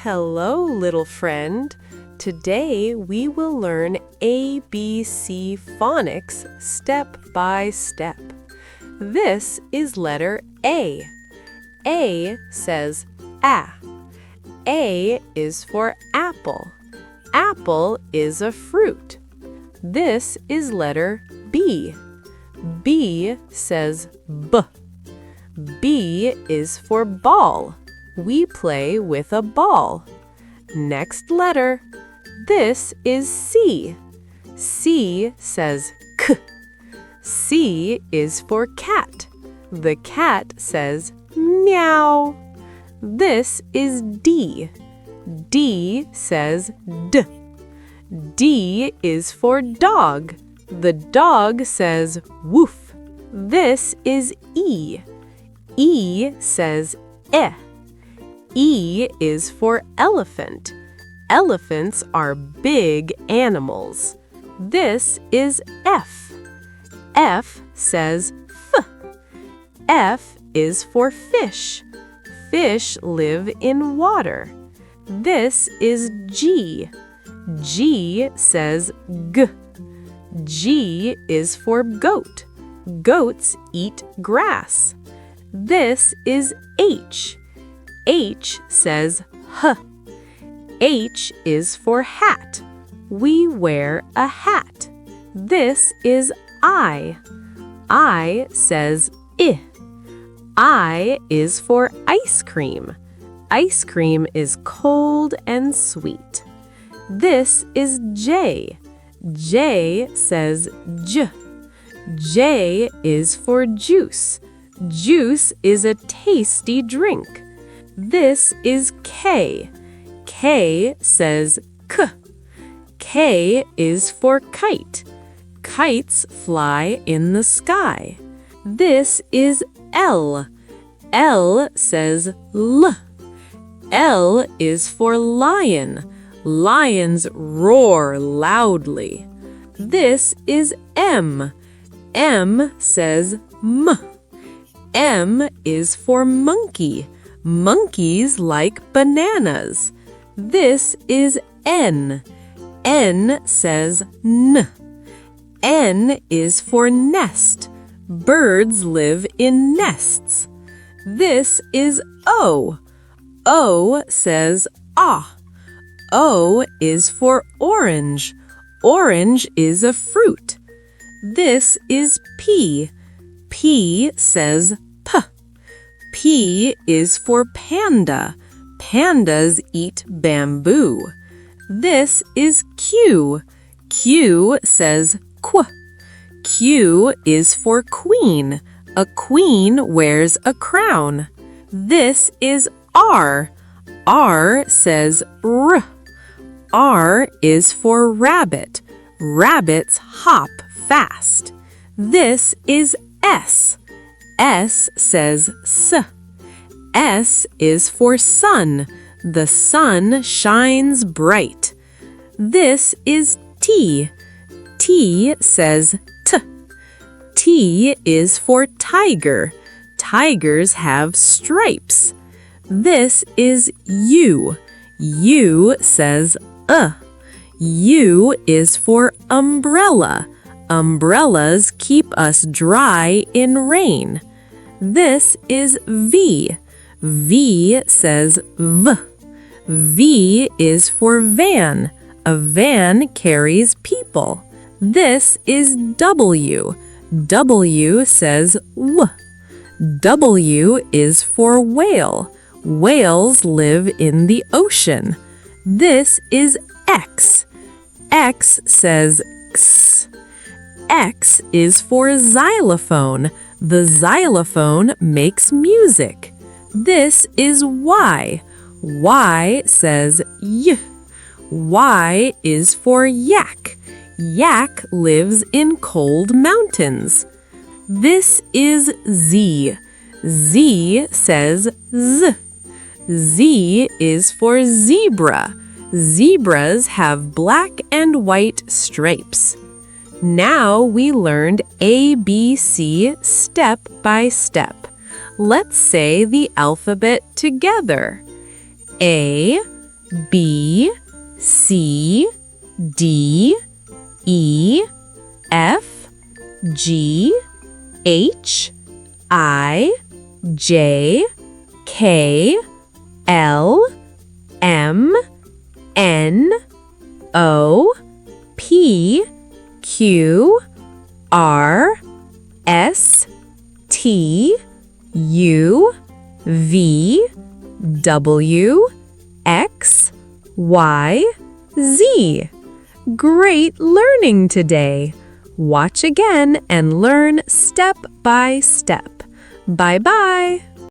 Hello, little friend. Today we will learn ABC phonics step by step. This is letter A. A says A. A is for apple. Apple is a fruit. This is letter B. B says B. B is for ball. We play with a ball. Next letter. This is C. C says K. C is for cat. The cat says meow. This is D. D says D. D is for dog. The dog says woof. This is E. E says eh. E is for elephant. Elephants are big animals. This is F. F says F. F is for fish. Fish live in water. This is G. G says G. G is for goat. Goats eat grass. This is H. H says H. H is for hat. We wear a hat. This is I. I says I. I is for ice cream. Ice cream is cold and sweet. This is J. J says J. J is for juice. Juice is a tasty drink. This is K. K says K. K is for kite. Kites fly in the sky. This is L. L says L. L is for lion. Lions roar loudly. This is M. M says M. M is for monkey. Monkeys like bananas. This is N. N says N. N is for nest. Birds live in nests. This is O. O says ah. O is for orange. Orange is a fruit. This is P. P says P. P is for panda. Pandas eat bamboo. This is Q. Q says Q. Q is for queen. A queen wears a crown. This is R. R says R. R is for rabbit. Rabbits hop fast. This is S. S says S. S is for sun. The sun shines bright. This is T. T says T. T is for tiger. Tigers have stripes. This is U. U says U is for umbrella. Umbrellas keep us dry in rain. This is V. V says V. V is for van. A van carries people. This is W. W says W. W is for whale. Whales live in the ocean. This is X. X says X. X is for xylophone. The xylophone makes music. This is Y. Y says Y. Y is for yak. Yak lives in cold mountains. This is Z. Z says Z. Z is for zebra. Zebras have black and white stripes. Now we learned ABC step by step. Let's say the alphabet together. A, B, C, D, E, F, G, H, I, J, K, L, M, N, O, P, Q, R, S, T, U, V, W, X, Y, Z. Great learning today! Watch again and learn step by step. Bye-bye!